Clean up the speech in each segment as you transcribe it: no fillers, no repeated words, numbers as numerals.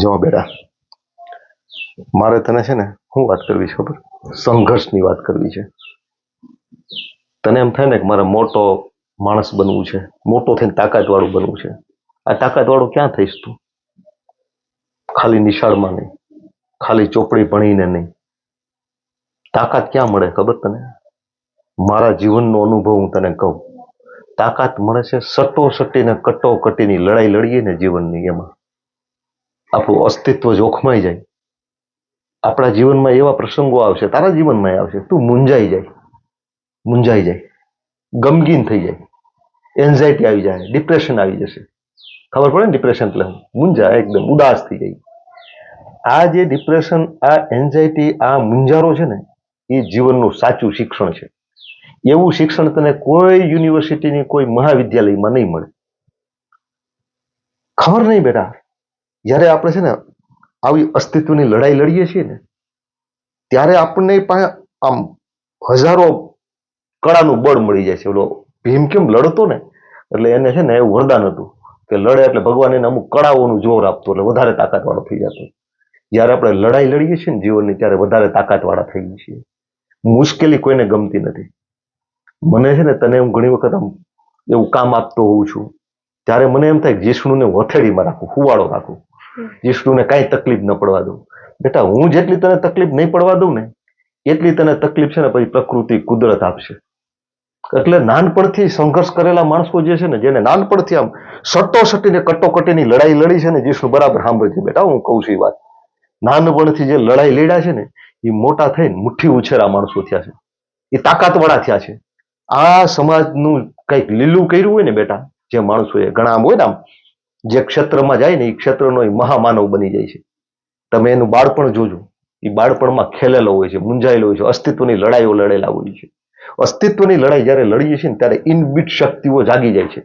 જો બેટા, મારે તને છે ને શું વાત કરવી છે ખબર? સંઘર્ષની વાત કરવી છે. તને એમ થાય ને કે મારે મોટો માણસ બનવું છે, મોટો થઈને તાકાતવાળું બનવું છે. આ તાકાતવાળું ક્યાં થઈશ તું? ખાલી નિશાળમાં નહીં, ખાલી ચોપડી ભણીને નહીં. તાકાત ક્યાં મળે ખબર તને? મારા જીવનનો અનુભવ હું તને કહું. તાકાત મળે છે સટોસટીને કટોકટીની લડાઈ લડીએ ને જીવનની, એમાં આપણું અસ્તિત્વ જોખમાઈ જાય. આપણા જીવનમાં એવા પ્રસંગો આવશે, તારા જીવનમાં આવશે, તું મૂંઝાઈ જાય, ગમગીન થઈ જાય, એન્ઝાયટી આવી જાય, ડિપ્રેશન આવી જશે. ખબર પડે ને ડિપ્રેશન એટલે મૂંઝા, એકદમ ઉદાસ થઈ જાય. આ જે ડિપ્રેશન, આ એન્ઝાયટી, આ મૂંઝારો છે ને, એ જીવનનું સાચું શિક્ષણ છે. એવું શિક્ષણ તને કોઈ યુનિવર્સિટીની કોઈ મહાવિદ્યાલયમાં નહીં મળે. ખબર નહીં બેટા, જ્યારે આપણે છે ને આવી અસ્તિત્વની લડાઈ લડીએ છીએ ને, ત્યારે આપણને પાસે આમ હજારો કળાનું બળ મળી જાય છે. ઓલો ભીમ કેમ લડતો ને, એટલે એને છે ને એવું વરદાન હતું કે લડે એટલે ભગવાન એને અમુક કળાઓનું જોર આપતો, એટલે વધારે તાકાતવાળો થઈ જતો. જ્યારે આપણે લડાઈ લડીએ છીએ ને જીવનની, ત્યારે વધારે તાકાતવાળા થઈએ છીએ. મુશ્કેલી કોઈને ગમતી નથી. મને છે ને તને હું ઘણી વખત આમ એવું કામ આપતો હોઉં છું, ત્યારે મને એમ થાય કે જીષ્ણુને હથેળીમાં રાખું, હુવાડો રાખું, જીષ્ણુને કાંઈ તકલીફ ન પડવા દઉં. બેટા, હું જેટલી તને તકલીફ નહીં પડવા દઉં ને, એટલી તને તકલીફ છે ને પછી પ્રકૃતિ, કુદરત આપશે. એટલે નાનપણથી સંઘર્ષ કરેલા માણસો જે છે ને, જેને નાનપણથી આમ સટોસટીને કટોકટીની લડાઈ લડી છે ને, જીષ્ણુ બરાબર સાંભળજે બેટા, હું કહું છું એ વાત. નાનપણથી જે લડાઈ લડ્યા છે ને, એ મોટા થઈને મુઠ્ઠી ઉછેરા માણસો થયા છે, એ તાકાતવાળા થયા છે. આ સમાજનું કંઈક લીલું કર્યું હોય ને બેટા, જે માણસોએ ઘણા આમ હોય ને, આમ જે ક્ષેત્રમાં જાય ને, એ ક્ષેત્રનો મહામાનવ બની જાય છે. તમે એનું બાળપણ જોજો, એ બાળપણમાં ખેલેલો હોય છે, મૂંઝાયેલો હોય છે, અસ્તિત્વની લડાઈઓ લડેલા હોય છે. અસ્તિત્વની લડાઈ જ્યારે લડીએ છીએ ને, ત્યારે ઇનબિટ શક્તિઓ જાગી જાય છે.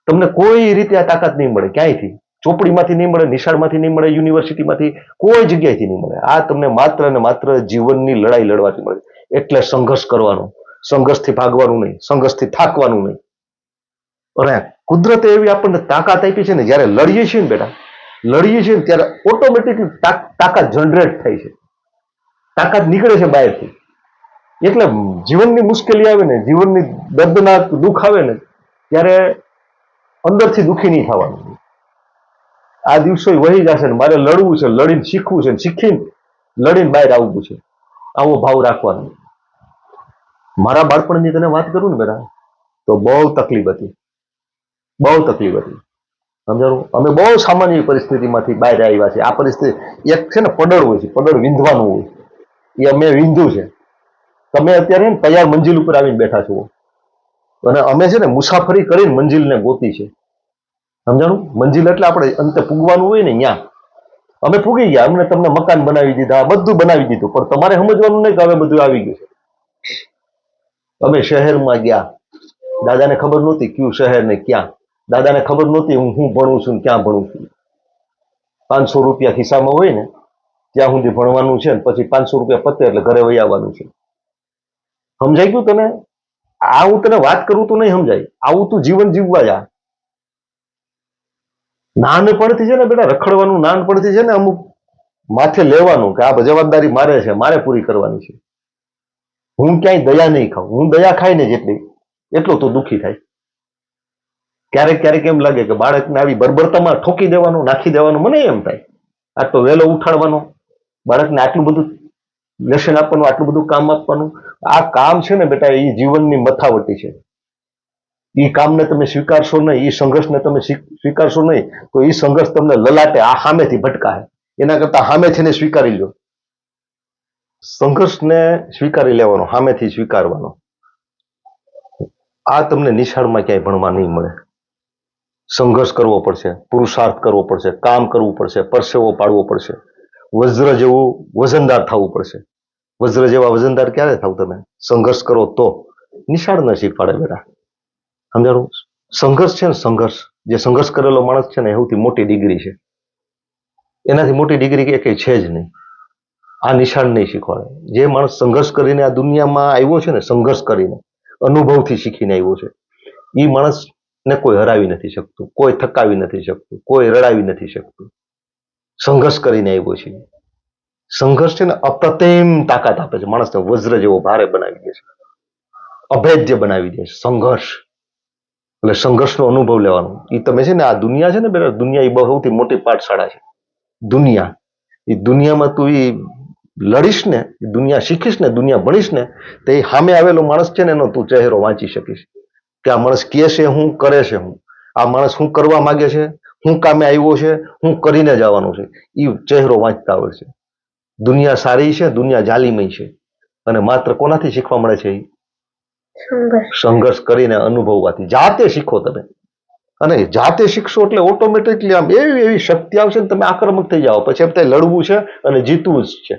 તમને કોઈ રીતે આ તાકાત નહીં મળે, ક્યાંયથી, ચોપડીમાંથી નહીં મળે, નિશાળમાંથી નહીં મળે, યુનિવર્સિટીમાંથી, કોઈ જગ્યાએથી નહીં મળે. આ તમને માત્ર ને માત્ર જીવનની લડાઈ લડવાથી મળે. એટલે સંઘર્ષ કરવાનો, સંઘર્ષથી ભાગવાનું નહીં, સંઘર્ષથી થાકવાનું નહીં. અને કુદરતે એવી આપણને તાકાત આપી છે ને, જ્યારે લડીએ છીએ ને બેટા, લડીએ છીએ ને ત્યારે ઓટોમેટિકલી તાકાત જનરેટ થાય છે, તાકાત નીકળે છે બહારથી. એટલે જીવનની મુશ્કેલી આવે ને, જીવનની દર્દનાક દુઃખ આવે ને, ત્યારે અંદરથી દુઃખી નહીં થવાનું. આ દિવસો વહી જશે ને, મારે લડવું છે, લડીને શીખવું છે, શીખીને લડીને બહાર આવવું છે, આવો ભાવ રાખવાનો. મારા બાળપણની તને વાત કરું ને બેટા, તો બહુ તકલીફ હતી, બહુ તકલીફ હતી. સમજાણું? અમે બહુ સામાન્ય પરિસ્થિતિમાંથી બહાર આવ્યા છે. આ પરિસ્થિતિ એક છે ને પડળ હોય છે, પડળ વિંધવાનું હોય, એ અમે વિંધ્યું છે. તમે અત્યારે તૈયાર મંજિલ ઉપર આવીને બેઠા છો, અને અમે છે ને મુસાફરી કરીને મંજિલને ગોતી છે. સમજાણું? મંજિલ એટલે આપણે અંતે પૂગવાનું હોય ને, ત્યાં અમે પૂગી ગયા. અમને તમને મકાન બનાવી દીધા, બધું બનાવી દીધું, પણ તમારે સમજવાનું નહીં કે હવે બધું આવી ગયું છે. અમે શહેરમાં ગયા, દાદાને ખબર નહોતી કયું શહેર ને ક્યાં. દાદાને ખબર નહોતી હું ભણું છું ને ક્યાં ભણું છું. 500 રૂપિયા ખિસ્સામાં હોય ને ત્યાં સુધી ભણવાનું છે, ને પછી 500 રૂપિયા પતે એટલે ઘરે વહી આવવાનું છે. સમજાઈ ગયું તને? આ હું તને વાત કરું તો નહીં સમજાય. આવું તું જીવન જીવવા જા. નાનપણથી છે ને બેટા રખડવાનું, નાનપણથી છે ને અમુક માથે લેવાનું કે આ જવાબદારી મારે છે, મારે પૂરી કરવાની છે. હું ક્યાંય દયા નહીં ખાઉં. હું દયા ખાઈ ને જેટલી, એટલું તો દુઃખી થાય. ક્યારેક ક્યારેક એમ લાગે કે બાળકને આવી બરબરતામાં ઠોકી દેવાનું, નાખી દેવાનું. મને એમ થાય આટલો વહેલો ઉઠાડવાનો, બાળકને આટલું બધું લેસન આપવાનું, આટલું બધું કામ આપવાનું. આ કામ છે ને બેટા, એ જીવનની મથાવટી છે. એ કામને તમે સ્વીકારશો નહીં, એ સંઘર્ષને તમે સ્વીકારશો નહીં, તો એ સંઘર્ષ તમને લલાટે આ સામેથી ભટકાય. એના કરતા સામેથી ને સ્વીકારી લો. સંઘર્ષને સ્વીકારી લેવાનો, સામેથી સ્વીકારવાનો. આ તમને નિશાળમાં ક્યાંય ભણવા નહીં મળે. સંઘર્ષ કરવો પડશે, પુરુષાર્થ કરવો પડશે, કામ કરવું પડશે, પરસેવો પાડવો પડશે, વજ્ર જેવું વજનદાર થવું પડશે. વજ્ર જેવા વજનદાર ક્યારે થાવ તમે? સંઘર્ષ કરો તો. નિશાળ ન શીખવાડે બેટા. સમજાણું? સંઘર્ષ છે ને, સંઘર્ષ, જે સંઘર્ષ કરેલો માણસ છે ને, એ સૌથી મોટી ડિગ્રી છે. એનાથી મોટી ડિગ્રી કઈ છે જ નહીં. આ નિશાળ નહીં શીખવાડે. જે માણસ સંઘર્ષ કરીને આ દુનિયામાં આવ્યો છે ને, સંઘર્ષ કરીને, અનુભવથી શીખીને આવ્યો છે, એ માણસને કોઈ હરાવી નથી શકતું, કોઈ થકાવી નથી શકતું, કોઈ રડાવી નથી શકતું. સંઘર્ષ કરીને આવ્યો છે. સંઘર્ષ છે ને અપ્રતિમ તાકાત આપે છે, માણસને વજ્ર જેવો ભારે બનાવી દે છે, અભેદ્ય બનાવી દે છે. સંઘર્ષ એટલે સંઘર્ષનો અનુભવ લેવાનો. એ તમે છે ને આ દુનિયા છે ને બેટા, દુનિયા એ બહુ સૌથી મોટી પાઠશાળા છે. દુનિયા, એ દુનિયામાં તું એ લડીશ ને, દુનિયા શીખીશ ને, દુનિયા ભણીશ ને, તો એ સામે આવેલો માણસ છે ને એનો તું ચહેરો વાંચી શકીશ કે આ માણસ કે છે હું, કરે છે હું, આ માણસ શું કરવા માંગે છે, હું કામે આવ્યો છે, હું કરીને જવાનું છે, એ ચહેરો વાંચતા હોય છે. દુનિયા સારી છે, દુનિયા જાલીમય છે, અને માત્ર કોનાથી શીખવા મળે છે? સંઘર્ષ કરીને અનુભવવાથી. જાતે શીખો તમે, અને જાતે શીખશો એટલે ઓટોમેટિકલી આમ એવી એવી શક્તિ આવશે ને તમે આક્રમક થઈ જાઓ. પછી એમ થાય લડવું છે અને જીતવું જ છે.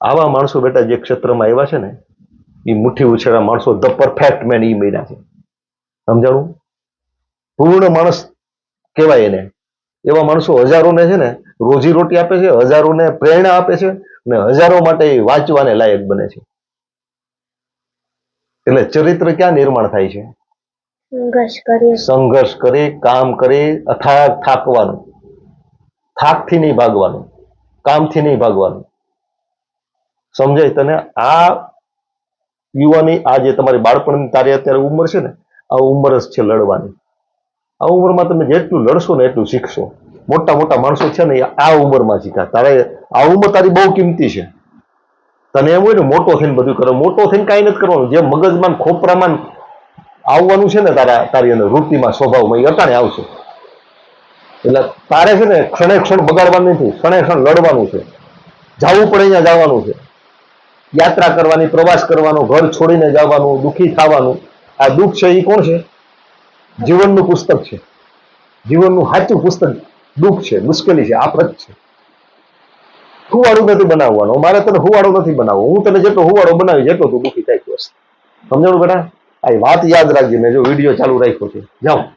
આવા માણસો બેટા જે ક્ષેત્રમાં આવ્યા છે ને, એ મુઠ્ઠી ઉછેરા માણસો, ધ પરફેક્ટ મેન એ મળ્યા છે. સમજાણું? પૂર્ણ માણસ કહેવાય એને. એવા માણસો હજારોને છે ને રોજી રોટી આપે છે, હજારોને પ્રેરણા આપે છે, અને હજારો માટે વાંચવાને લાયક બને છે. એટલે ચરિત્ર ક્યાં નિર્માણ થાય છે? સંઘર્ષ કરી, કામ કરી, અથાગ થાકવાનું, થાકથી નહીં ભાગવાનું, કામથી નહીં ભાગવાનું. સમજાય તને? આ યુવાની, આ જે તમારી બાળપણની તારી અત્યારે ઉંમર છે ને, આ ઉંમર જ છે લડવાની. આ ઉંમરમાં તમે જેટલું લડશો ને એટલું શીખશો. મોટા મોટા માણસો છે ને આ ઉંમરમાં શીખ્યા. તારે આ ઉંમર તારી બહુ કિંમતી છે. તને એમ હોય ને મોટો થઈને બધું કરો, મોટો થઈને કાંઈ નથી કરવાનું. જે મગજમાં ખોપરામાં આવવાનું છે ને તારી અંદર વૃત્તિમાં, સ્વભાવમાં, એ અટાણે આવશે. એટલે તારે છે ને ક્ષણે ક્ષણ બગાડવાનું નથી, ક્ષણે ક્ષણ લડવાનું છે. જવું પડે અહીંયા જવાનું છે, યાત્રા કરવાની, પ્રવાસ કરવાનો, ઘર છોડીને જવાનું, દુઃખી થવાનું. આ દુઃખ છે એ કોણ છે? જીવનનું પુસ્તક છે. જીવનનું સાચું પુસ્તક દુઃખ છે, મુશ્કેલી છે, આફત છે. હુવાડું નથી બનાવવાનું. મારે તને હુવાડો નથી બનાવવો. હું તને જેટલો હુવાડો બનાવી જેટલો તું દુઃખી થાય. સમજાણું બેટા? આ વાત યાદ રાખજે. મેં જો વિડીયો ચાલુ રાખ્યો છે. જાઓ.